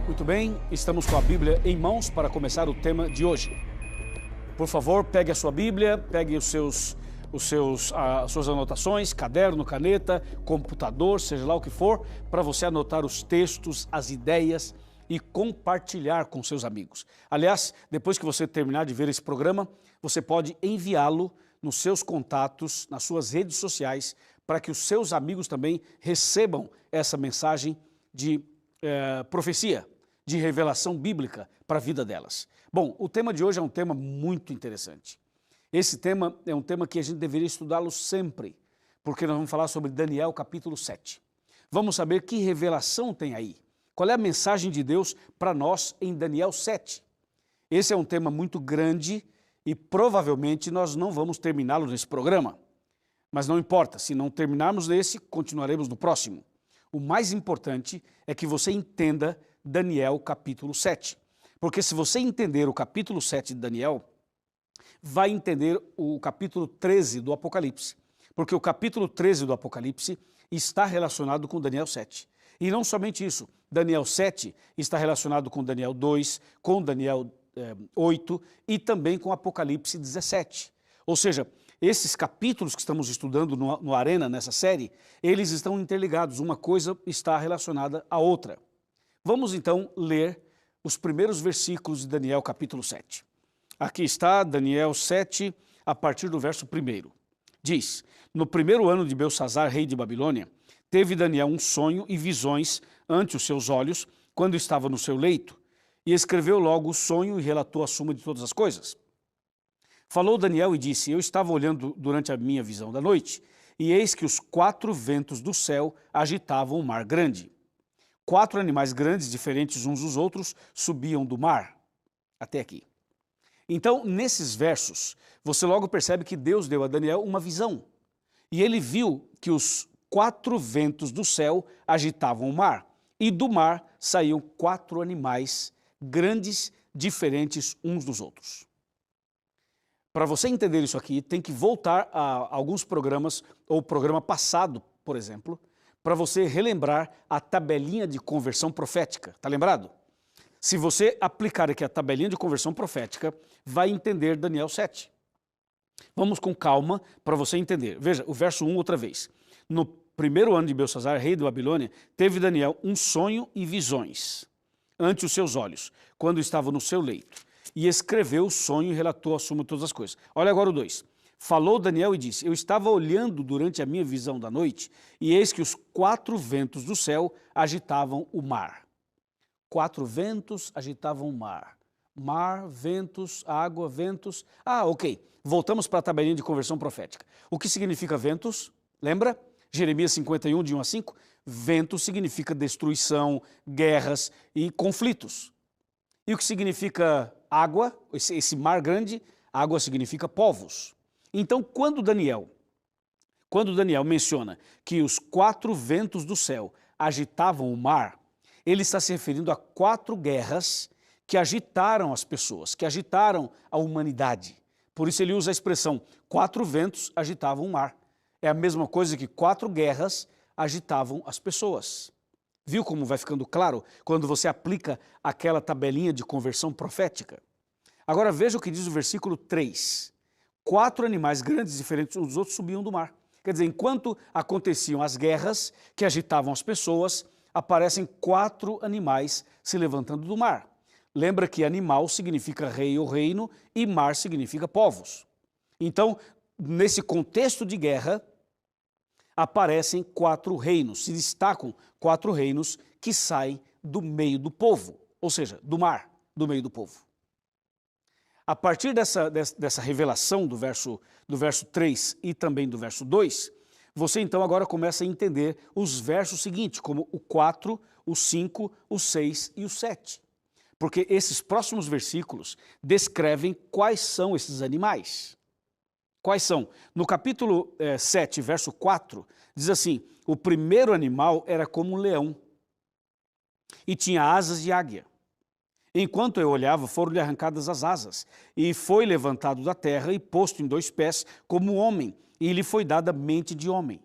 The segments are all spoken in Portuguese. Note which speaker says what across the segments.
Speaker 1: Muito bem, estamos com a Bíblia em mãos para começar o tema de hoje. Por favor, pegue a sua Bíblia, pegue as suas anotações, caderno, caneta, computador, seja lá o que for, para você anotar os textos, as ideias e compartilhar com seus amigos. Aliás, depois que você terminar de ver esse programa, você pode enviá-lo nos seus contatos, nas suas redes sociais, para que os seus amigos também recebam essa mensagem de profecia, de revelação bíblica para a vida delas. Bom, o tema de hoje é um tema muito interessante. Esse tema é um tema que a gente deveria estudá-lo sempre, porque nós vamos falar sobre Daniel capítulo 7. Vamos saber que revelação tem aí. Qual é a mensagem de Deus para nós em Daniel 7? Esse é um tema muito grande e provavelmente nós não vamos terminá-lo nesse programa. Mas não importa, se não terminarmos nesse, continuaremos no próximo. O mais importante é que você entenda Daniel capítulo 7. Porque se você entender o capítulo 7 de Daniel, vai entender o capítulo 13 do Apocalipse. Porque o capítulo 13 do Apocalipse está relacionado com Daniel 7. E não somente isso, Daniel 7 está relacionado com Daniel 2, com Daniel 8 e também com Apocalipse 17. Ou seja, esses capítulos que estamos estudando no Arena, nessa série, eles estão interligados, uma coisa está relacionada à outra. Vamos então ler os primeiros versículos de Daniel capítulo 7. Aqui está Daniel 7, a partir do verso 1. Diz: no primeiro ano de Belsazzar, rei de Babilônia, teve Daniel um sonho e visões ante os seus olhos, quando estava no seu leito, e escreveu logo o sonho e relatou a suma de todas as coisas. Falou Daniel e disse: eu estava olhando durante a minha visão da noite, e eis que os 4 ventos do céu agitavam o mar grande. 4 animais grandes, diferentes uns dos outros, subiam do mar. Até aqui. Então, nesses versos, você logo percebe que Deus deu a Daniel uma visão. E ele viu que os 4 ventos do céu agitavam o mar. E do mar saíam 4 animais grandes, diferentes uns dos outros. Para você entender isso aqui, tem que voltar a alguns programas, ou o programa passado, por exemplo, para você relembrar a tabelinha de conversão profética. Está lembrado? Se você aplicar aqui a tabelinha de conversão profética, vai entender Daniel 7. Vamos com calma para você entender. Veja, o verso 1 outra vez. No primeiro ano de Belsazzar, rei de Babilônia, teve Daniel um sonho e visões ante os seus olhos, quando estava no seu leito. E escreveu o sonho e relatou a suma de todas as coisas. Olha agora o 2. Falou Daniel e disse: eu estava olhando durante a minha visão da noite, e eis que os 4 ventos do céu agitavam o mar. 4 ventos agitavam o mar. Mar, ventos, água, ventos. Ok. Voltamos para a tabelinha de conversão profética. O que significa ventos? Lembra? Jeremias 51, de 1 a 5. Vento significa destruição, guerras e conflitos. E o que significa água? Esse mar grande, água significa povos. Então, quando Daniel menciona que os 4 ventos do céu agitavam o mar, ele está se referindo a 4 guerras que agitaram as pessoas, que agitaram a humanidade. Por isso ele usa a expressão 4 ventos agitavam o mar. É a mesma coisa que 4 guerras agitavam as pessoas. Viu como vai ficando claro quando você aplica aquela tabelinha de conversão profética? Agora veja o que diz o versículo 3. 4 animais grandes, diferentes uns dos outros, subiam do mar. Quer dizer, enquanto aconteciam as guerras que agitavam as pessoas, aparecem 4 animais se levantando do mar. Lembra que animal significa rei ou reino e mar significa povos. Então, nesse contexto de guerra, aparecem 4 reinos, se destacam 4 reinos que saem do meio do povo, ou seja, do mar, do meio do povo. A partir dessa revelação do verso 3 e também do verso 2, você então agora começa a entender os versos seguintes, como o 4, o 5, o 6 e o 7. Porque esses próximos versículos descrevem quais são esses animais. Quais são? No capítulo 7, verso 4, diz assim: o primeiro animal era como um leão e tinha asas de águia. Enquanto eu olhava, foram-lhe arrancadas as asas, e foi levantado da terra e posto em 2 pés como homem, e lhe foi dada mente de homem.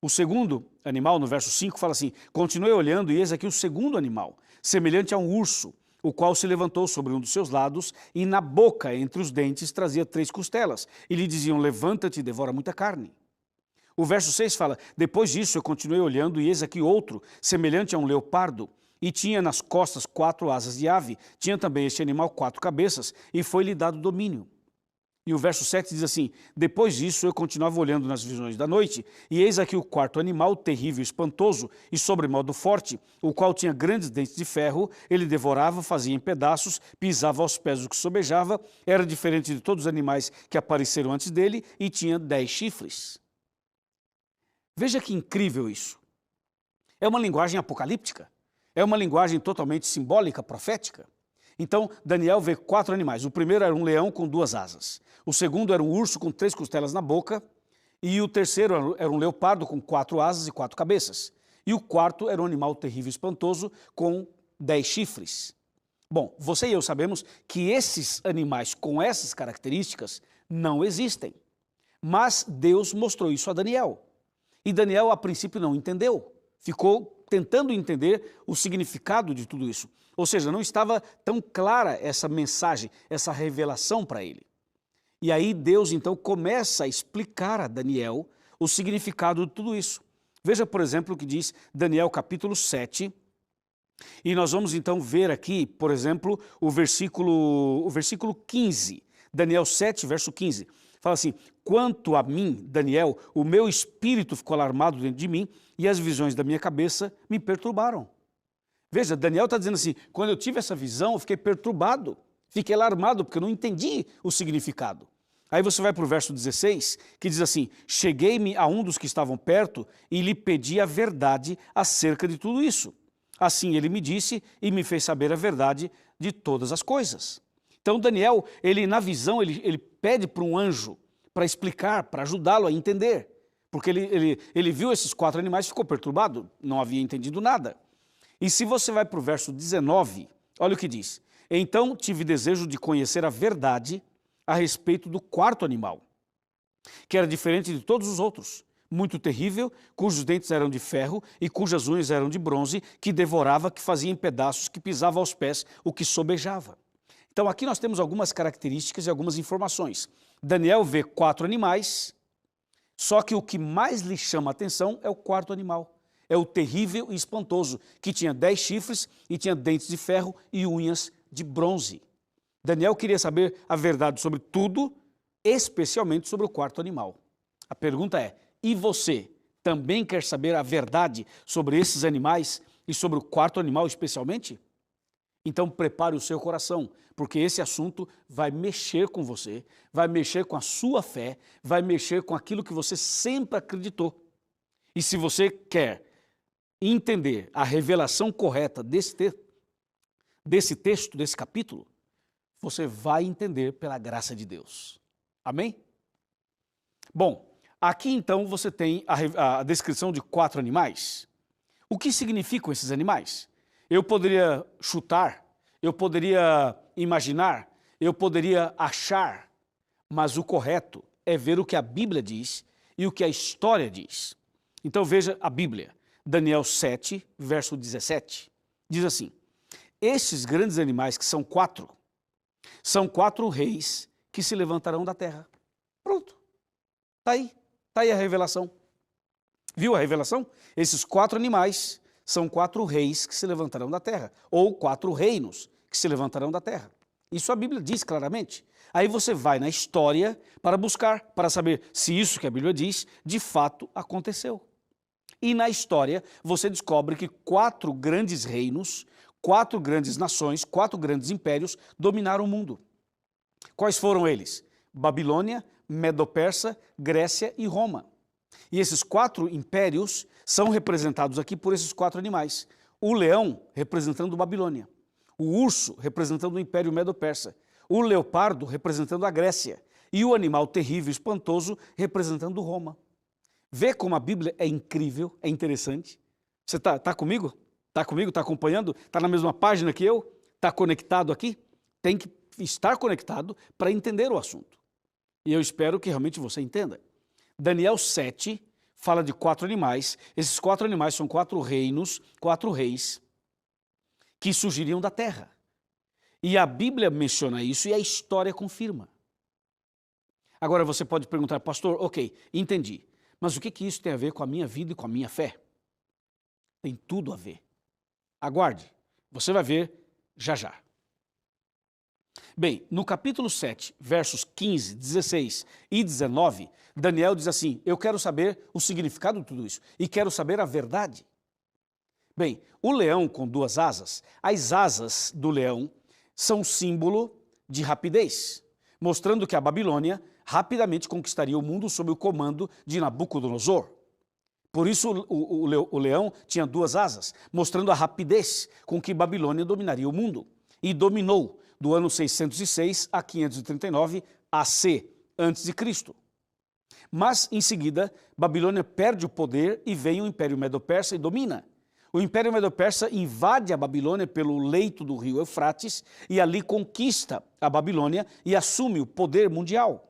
Speaker 1: O segundo animal, no verso 5, fala assim: continuei olhando e eis aqui o segundo animal, semelhante a um urso, o qual se levantou sobre um dos seus lados e na boca, entre os dentes, trazia 3 costelas. E lhe diziam: levanta-te e devora muita carne. O verso 6 fala: depois disso eu continuei olhando e eis aqui outro, semelhante a um leopardo, e tinha nas costas 4 asas de ave. Tinha também este animal 4 cabeças, e foi-lhe dado domínio. E o verso 7 diz assim: depois disso eu continuava olhando nas visões da noite, e eis aqui o quarto animal, terrível, espantoso e sobremodo forte, o qual tinha grandes dentes de ferro. Ele devorava, fazia em pedaços, pisava aos pés o que sobejava, era diferente de todos os animais que apareceram antes dele, e tinha 10 chifres. Veja que incrível isso. É uma linguagem apocalíptica, é uma linguagem totalmente simbólica, profética. Então, Daniel vê 4 animais. O primeiro era um leão com 2 asas. O segundo era um urso com 3 costelas na boca. E o terceiro era um leopardo com 4 asas e 4 cabeças. E o quarto era um animal terrível e espantoso com 10 chifres. Bom, você e eu sabemos que esses animais com essas características não existem. Mas Deus mostrou isso a Daniel. E Daniel, a princípio, não entendeu. Ficou tentando entender o significado de tudo isso. Ou seja, não estava tão clara essa mensagem, essa revelação para ele. E aí Deus então começa a explicar a Daniel o significado de tudo isso. Veja, por exemplo, o que diz Daniel capítulo 7. E nós vamos então ver aqui, por exemplo, o versículo 15. Daniel 7, verso 15. Fala assim: quanto a mim, Daniel, o meu espírito ficou alarmado dentro de mim e as visões da minha cabeça me perturbaram. Veja, Daniel está dizendo assim: quando eu tive essa visão, eu fiquei perturbado, fiquei alarmado, porque eu não entendi o significado. Aí você vai para o verso 16, que diz assim: cheguei-me a um dos que estavam perto e lhe pedi a verdade acerca de tudo isso. Assim ele me disse e me fez saber a verdade de todas as coisas. Então Daniel, na visão, ele pede para um anjo para explicar, para ajudá-lo a entender. Porque ele viu esses 4 animais e ficou perturbado, não havia entendido nada. E se você vai para o verso 19, olha o que diz: então tive desejo de conhecer a verdade a respeito do quarto animal, que era diferente de todos os outros, muito terrível, cujos dentes eram de ferro e cujas unhas eram de bronze, que devorava, que fazia em pedaços, que pisava aos pés o que sobejava. Então aqui nós temos algumas características e algumas informações. Daniel vê 4 animais, só que o que mais lhe chama a atenção é o quarto animal. É o terrível e espantoso, que tinha 10 chifres e tinha dentes de ferro e unhas de bronze. Daniel queria saber a verdade sobre tudo, especialmente sobre o quarto animal. A pergunta é: e você também quer saber a verdade sobre esses animais e sobre o quarto animal especialmente? Então prepare o seu coração, porque esse assunto vai mexer com você, vai mexer com a sua fé, vai mexer com aquilo que você sempre acreditou. E se você quer entender a revelação correta desse texto, desse capítulo, você vai entender pela graça de Deus. Amém? Bom, aqui então você tem a descrição de 4 animais. O que significam esses animais? Eu poderia chutar, eu poderia imaginar, eu poderia achar, mas o correto é ver o que a Bíblia diz e o que a história diz. Então veja a Bíblia. Daniel 7, verso 17, diz assim: esses grandes animais, que são 4 reis que se levantarão da terra. Pronto, está aí a revelação. Viu a revelação? Esses 4 animais são 4 reis que se levantarão da terra, ou 4 reinos que se levantarão da terra. Isso a Bíblia diz claramente. Aí você vai na história para buscar, para saber se isso que a Bíblia diz, de fato aconteceu. E na história você descobre que 4 grandes reinos, 4 grandes nações, 4 grandes impérios dominaram o mundo. Quais foram eles? Babilônia, Medo-Persa, Grécia e Roma. E esses 4 impérios são representados aqui por esses 4 animais. O leão representando Babilônia, o urso representando o Império Medo-Persa, o leopardo representando a Grécia e o animal terrível e espantoso representando Roma. Vê como a Bíblia é incrível, é interessante. Você tá comigo? Está comigo? Está acompanhando? Está na mesma página que eu? Está conectado aqui? Tem que estar conectado para entender o assunto. E eu espero que realmente você entenda. Daniel 7 fala de 4 animais. Esses 4 animais são 4 reinos, 4 reis que surgiriam da terra. E a Bíblia menciona isso e a história confirma. Agora você pode perguntar, pastor, ok, entendi, mas o que isso tem a ver com a minha vida e com a minha fé? Tem tudo a ver. Aguarde, você vai ver já já. Bem, no capítulo 7, versos 15, 16 e 19, Daniel diz assim, eu quero saber o significado de tudo isso e quero saber a verdade. Bem, o leão com 2 asas, as asas do leão são símbolo de rapidez, mostrando que a Babilônia rapidamente conquistaria o mundo sob o comando de Nabucodonosor. Por isso o leão tinha 2 asas, mostrando a rapidez com que Babilônia dominaria o mundo. E dominou do ano 606 a 539 AC, antes de Cristo. Mas, em seguida, Babilônia perde o poder e vem o Império Medo-Persa e domina. O Império Medo-Persa invade a Babilônia pelo leito do rio Eufrates e ali conquista a Babilônia e assume o poder mundial.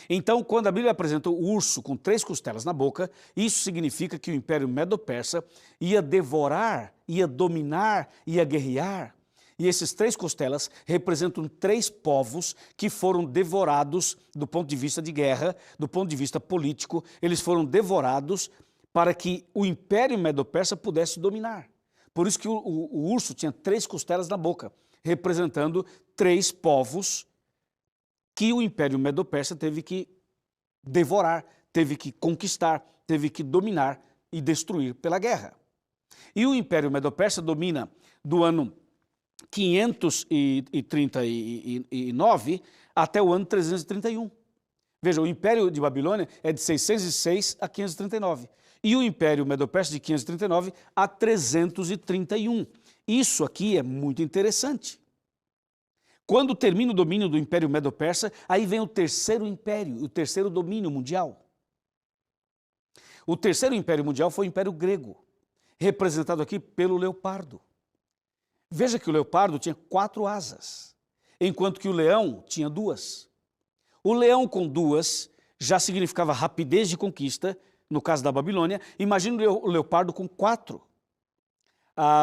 Speaker 1: Então, quando a Bíblia apresenta o urso com 3 costelas na boca, isso significa que o Império Medo-Persa ia devorar, ia dominar, ia guerrear. E esses 3 costelas representam 3 povos que foram devorados do ponto de vista de guerra, do ponto de vista político, eles foram devorados para que o Império Medo-Persa pudesse dominar. Por isso que o urso tinha 3 costelas na boca, representando 3 povos que o Império Medo-Persa teve que devorar, teve que conquistar, teve que dominar e destruir pela guerra. E o Império Medo-Persa domina do ano 539 até o ano 331. Veja, o Império de Babilônia é de 606 a 539. E o Império Medo-Persa de 539 a 331. Isso aqui é muito interessante. Quando termina o domínio do Império Medo-Persa, aí vem o terceiro império, o terceiro domínio mundial. O terceiro império mundial foi o Império Grego, representado aqui pelo leopardo. Veja que o leopardo tinha 4 asas, enquanto que o leão tinha 2. O leão com 2 já significava rapidez de conquista, no caso da Babilônia. Imagina o leopardo com 4.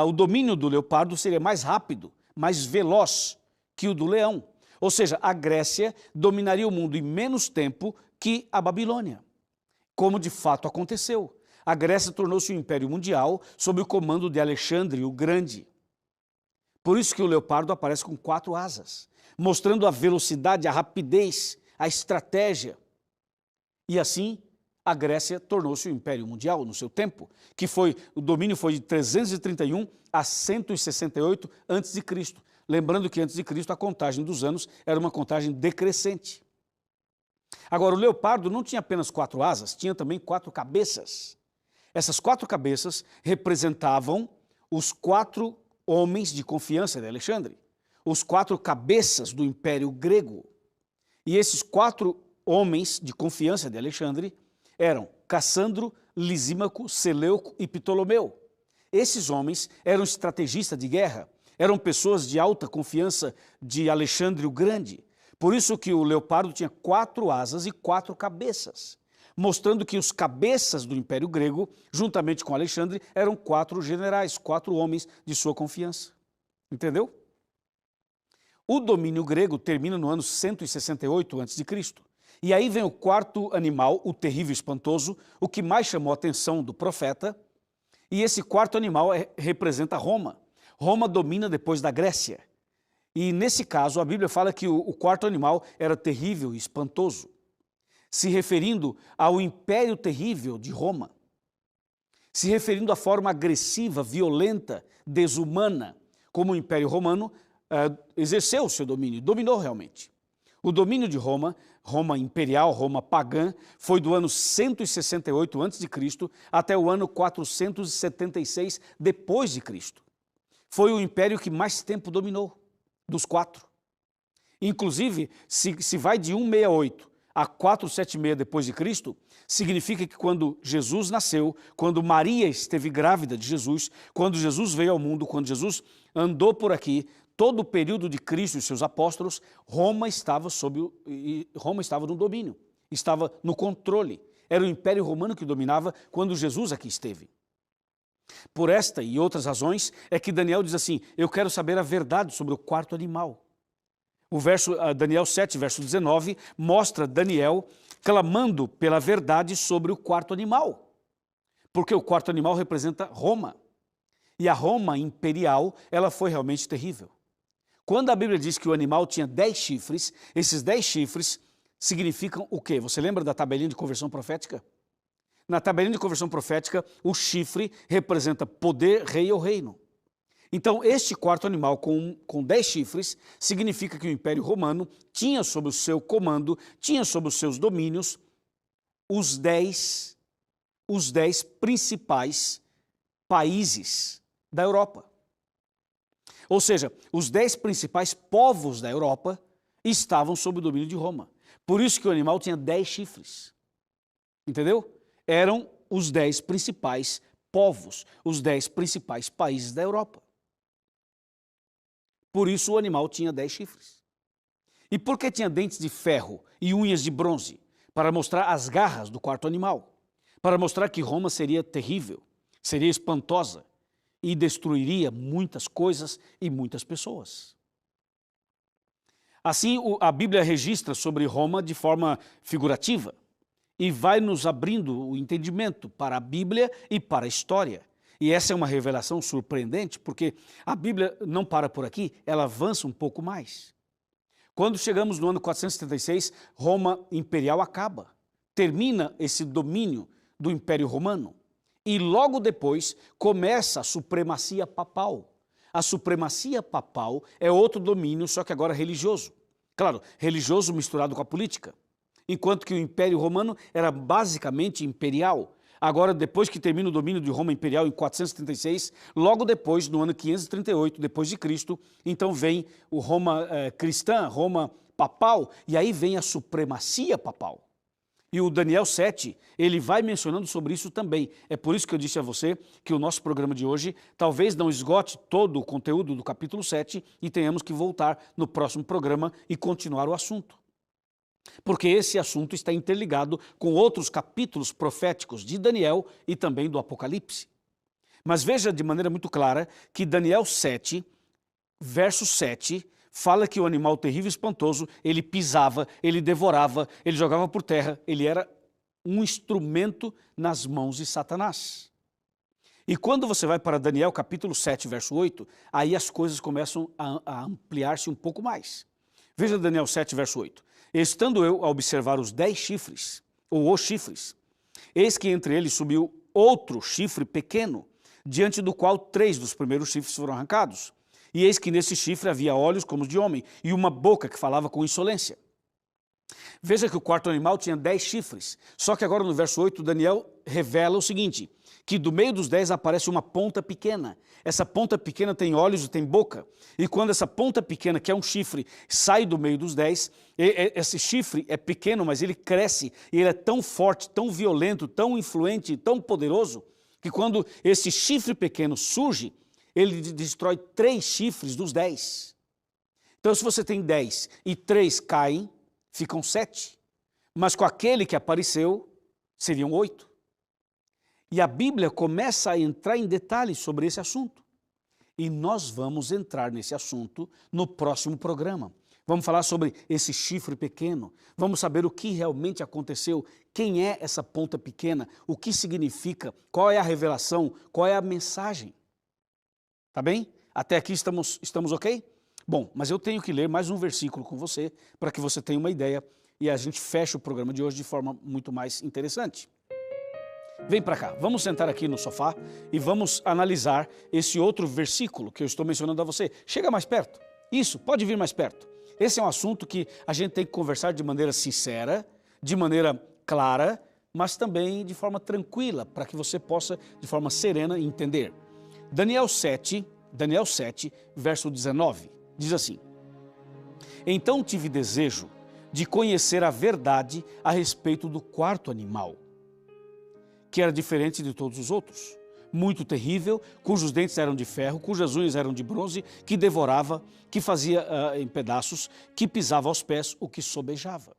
Speaker 1: O domínio do leopardo seria mais rápido, mais veloz que o do leão. Ou seja, a Grécia dominaria o mundo em menos tempo que a Babilônia, como de fato aconteceu. A Grécia tornou-se um império mundial sob o comando de Alexandre o Grande. Por isso que o leopardo aparece com 4 asas, mostrando a velocidade, a rapidez, a estratégia. E assim, a Grécia tornou-se o império mundial no seu tempo, o domínio foi de 331 a 168 a.C., lembrando que antes de Cristo a contagem dos anos era uma contagem decrescente. Agora, o leopardo não tinha apenas 4 asas, tinha também 4 cabeças. Essas 4 cabeças representavam os 4 homens de confiança de Alexandre, os 4 cabeças do Império Grego. E esses 4 homens de confiança de Alexandre eram Cassandro, Lisímaco, Seleuco e Ptolomeu. Esses homens eram estrategistas de guerra, eram pessoas de alta confiança de Alexandre o Grande. Por isso que o leopardo tinha 4 asas e 4 cabeças, mostrando que os cabeças do Império Grego, juntamente com Alexandre, eram 4 generais, 4 homens de sua confiança. Entendeu? O domínio grego termina no ano 168 a.C. E aí vem o 4º animal, o terrível e espantoso, o que mais chamou a atenção do profeta. E esse 4º animal representa Roma. Roma domina depois da Grécia. E nesse caso, a Bíblia fala que o 4º animal era terrível e espantoso, se referindo ao império terrível de Roma, se referindo à forma agressiva, violenta, desumana, como o Império Romano exerceu o seu domínio, dominou realmente. O domínio de Roma, Roma imperial, Roma pagã, foi do ano 168 a.C. até o ano 476 depois de Cristo. Foi o império que mais tempo dominou, dos 4. Inclusive, se vai de 168 a 476 depois de Cristo, significa que quando Jesus nasceu, quando Maria esteve grávida de Jesus, quando Jesus veio ao mundo, quando Jesus andou por aqui, todo o período de Cristo e seus apóstolos, Roma estava no domínio, estava no controle. Era o Império Romano que dominava quando Jesus aqui esteve. Por esta e outras razões é que Daniel diz assim, eu quero saber a verdade sobre o quarto animal. Daniel 7, verso 19, mostra Daniel clamando pela verdade sobre o quarto animal. Porque o quarto animal representa Roma. E a Roma imperial, ela foi realmente terrível. Quando a Bíblia diz que o animal tinha 10 chifres, esses 10 chifres significam o quê? Você lembra da tabelinha de conversão profética? Na tabelinha de conversão profética, o chifre representa poder, rei ou reino. Então, este quarto animal com 10 chifres significa que o Império Romano tinha sob o seu comando, tinha sob os seus domínios, os 10 principais países da Europa. Ou seja, os 10 principais povos da Europa estavam sob o domínio de Roma. Por isso que o animal tinha 10 chifres. Entendeu? Eram os 10 principais povos, os 10 principais países da Europa. Por isso o animal tinha 10 chifres. E por que tinha dentes de ferro e unhas de bronze? Para mostrar as garras do quarto animal. Para mostrar que Roma seria terrível, seria espantosa e destruiria muitas coisas e muitas pessoas. Assim, a Bíblia registra sobre Roma de forma figurativa e vai nos abrindo o entendimento para a Bíblia e para a história. E essa é uma revelação surpreendente, porque a Bíblia não para por aqui, ela avança um pouco mais. Quando chegamos no ano 476, Roma imperial acaba, termina esse domínio do Império Romano. E logo depois começa a supremacia papal. A supremacia papal é outro domínio, só que agora religioso. Claro, religioso misturado com a política. Enquanto que o Império Romano era basicamente imperial. Agora, depois que termina o domínio de Roma imperial em 476, logo depois, no ano 538 depois de Cristo, então vem o Roma cristã, Roma papal, e aí vem a supremacia papal. E o Daniel 7, ele vai mencionando sobre isso também. É por isso que eu disse a você que o nosso programa de hoje talvez não esgote todo o conteúdo do capítulo 7 e tenhamos que voltar no próximo programa e continuar o assunto. Porque esse assunto está interligado com outros capítulos proféticos de Daniel e também do Apocalipse. Mas veja de maneira muito clara que Daniel 7, verso 7, fala que o animal terrível e espantoso, ele pisava, ele devorava, ele jogava por terra, ele era um instrumento nas mãos de Satanás. E quando você vai para Daniel capítulo 7, verso 8, aí as coisas começam a ampliar-se um pouco mais. Veja Daniel 7, verso 8. Estando eu a observar os 10 chifres, ou os chifres, eis que entre eles subiu outro chifre pequeno, diante do qual 3 dos primeiros chifres foram arrancados. E eis que nesse chifre havia olhos como os de homem, e uma boca que falava com insolência. Veja que o quarto animal tinha 10 chifres, só que agora no verso 8 Daniel revela o seguinte, que do meio dos 10 aparece uma ponta pequena. Essa ponta pequena tem olhos e tem boca. E quando essa ponta pequena, que é um chifre, sai do meio dos 10, esse chifre é pequeno, mas ele cresce, e ele é tão forte, tão violento, tão influente, tão poderoso, que quando esse chifre pequeno surge, ele destrói 3 chifres dos 10. Então, se você tem 10 e 3 caem, ficam 7. Mas com aquele que apareceu, seriam 8. E a Bíblia começa a entrar em detalhes sobre esse assunto. E nós vamos entrar nesse assunto no próximo programa. Vamos falar sobre esse chifre pequeno. Vamos saber o que realmente aconteceu, quem é essa ponta pequena, o que significa, qual é a revelação, qual é a mensagem. Tá bem? Até aqui estamos ok? Bom, mas eu tenho que ler mais um versículo com você para que você tenha uma ideia e a gente feche o programa de hoje de forma muito mais interessante. Vem para cá, vamos sentar aqui no sofá e vamos analisar esse outro versículo que eu estou mencionando a você. Chega mais perto. Isso, pode vir mais perto. Esse é um assunto que a gente tem que conversar de maneira sincera, de maneira clara, mas também de forma tranquila, para que você possa, de forma serena, entender. Daniel 7, verso 19, diz assim: Então tive desejo de conhecer a verdade a respeito do quarto animal, que era diferente de todos os outros, muito terrível, cujos dentes eram de ferro, cujas unhas eram de bronze, que devorava, que fazia em pedaços, que pisava aos pés o que sobejava.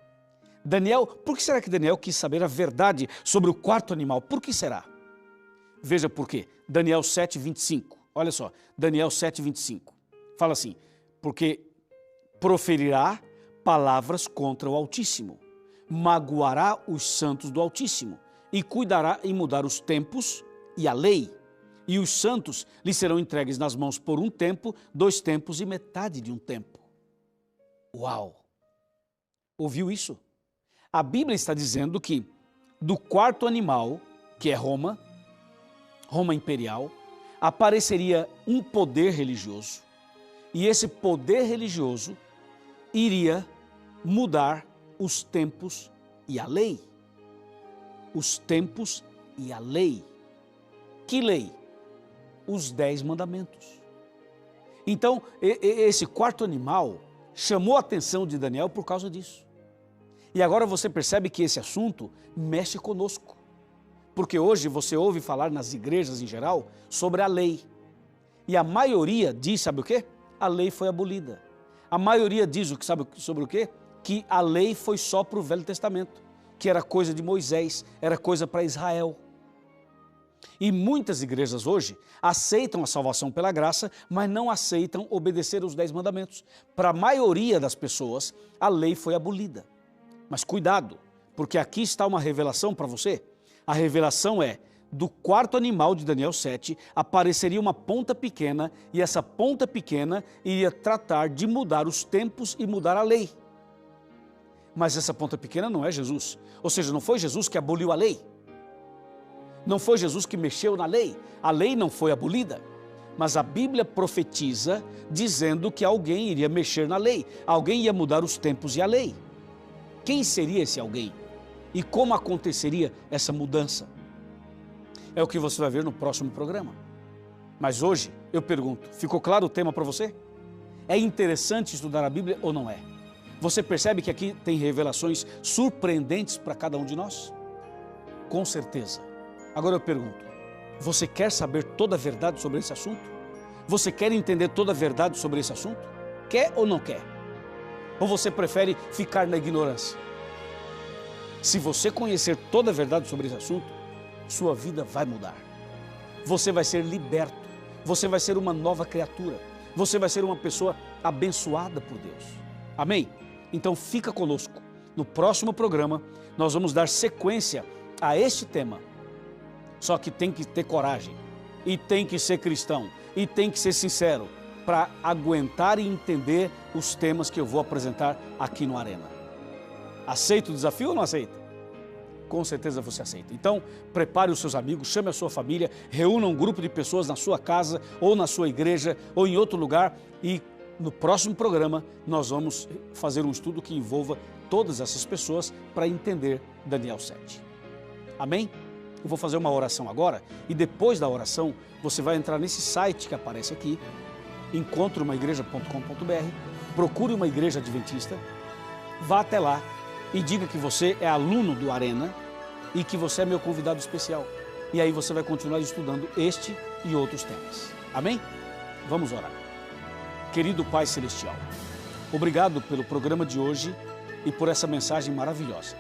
Speaker 1: Daniel, por que será que Daniel quis saber a verdade sobre o quarto animal? Por que será? Veja por quê. Daniel 7:25. Olha só, Daniel 7:25. Fala assim, porque proferirá palavras contra o Altíssimo, magoará os santos do Altíssimo e cuidará em mudar os tempos e a lei. E os santos lhe serão entregues nas mãos por um tempo, 2 tempos e metade de um tempo. Uau! Ouviu isso? A Bíblia está dizendo que do quarto animal, que é Roma imperial, apareceria um poder religioso. E esse poder religioso iria mudar os tempos e a lei. Os tempos e a lei. Que lei? Os 10 mandamentos. Então, esse quarto animal chamou a atenção de Daniel por causa disso. E agora você percebe que esse assunto mexe conosco. Porque hoje você ouve falar nas igrejas em geral sobre a lei. E a maioria diz, sabe o quê? A lei foi abolida. A maioria diz, sabe sobre o quê? Que a lei foi só para o Velho Testamento, que era coisa de Moisés, era coisa para Israel. E muitas igrejas hoje aceitam a salvação pela graça, mas não aceitam obedecer os 10 mandamentos. Para a maioria das pessoas, a lei foi abolida. Mas cuidado, porque aqui está uma revelação para você. A revelação é, do quarto animal de Daniel 7, apareceria uma ponta pequena, e essa ponta pequena iria tratar de mudar os tempos e mudar a lei. Mas essa ponta pequena não é Jesus. Ou seja, não foi Jesus que aboliu a lei. Não foi Jesus que mexeu na lei. A lei não foi abolida. Mas a Bíblia profetiza dizendo que alguém iria mexer na lei. Alguém ia mudar os tempos e a lei. Quem seria esse alguém? E como aconteceria essa mudança? É o que você vai ver no próximo programa. Mas hoje eu pergunto, ficou claro o tema para você? É interessante estudar a Bíblia ou não é? Você percebe que aqui tem revelações surpreendentes para cada um de nós? Com certeza. Agora eu pergunto, você quer saber toda a verdade sobre esse assunto? Você quer entender toda a verdade sobre esse assunto? Quer ou não quer? Ou você prefere ficar na ignorância? Se você conhecer toda a verdade sobre esse assunto, sua vida vai mudar. Você vai ser liberto. Você vai ser uma nova criatura. Você vai ser uma pessoa abençoada por Deus. Amém? Então fica conosco. No próximo programa, nós vamos dar sequência a este tema. Só que tem que ter coragem, e tem que ser cristão, e tem que ser sincero, para aguentar e entender os temas que eu vou apresentar aqui no Arena. Aceita o desafio ou não aceita? Com certeza você aceita. Então, prepare os seus amigos, chame a sua família, reúna um grupo de pessoas na sua casa, ou na sua igreja, ou em outro lugar, e no próximo programa nós vamos fazer um estudo que envolva todas essas pessoas para entender Daniel 7. Amém? Eu vou fazer uma oração agora, e depois da oração você vai entrar nesse site que aparece aqui, encontreumaigreja.com.br, procure uma igreja adventista, vá até lá e diga que você é aluno do Arena e que você é meu convidado especial. E aí você vai continuar estudando este e outros temas. Amém? Vamos orar. Querido Pai Celestial, obrigado pelo programa de hoje e por essa mensagem maravilhosa.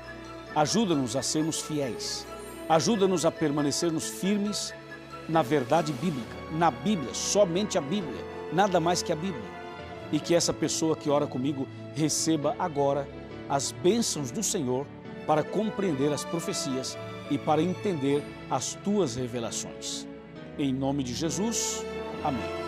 Speaker 1: Ajuda-nos a sermos fiéis. Ajuda-nos a permanecermos firmes na verdade bíblica, na Bíblia, somente a Bíblia, nada mais que a Bíblia. E que essa pessoa que ora comigo receba agora as bênçãos do Senhor para compreender as profecias e para entender as tuas revelações. Em nome de Jesus, amém.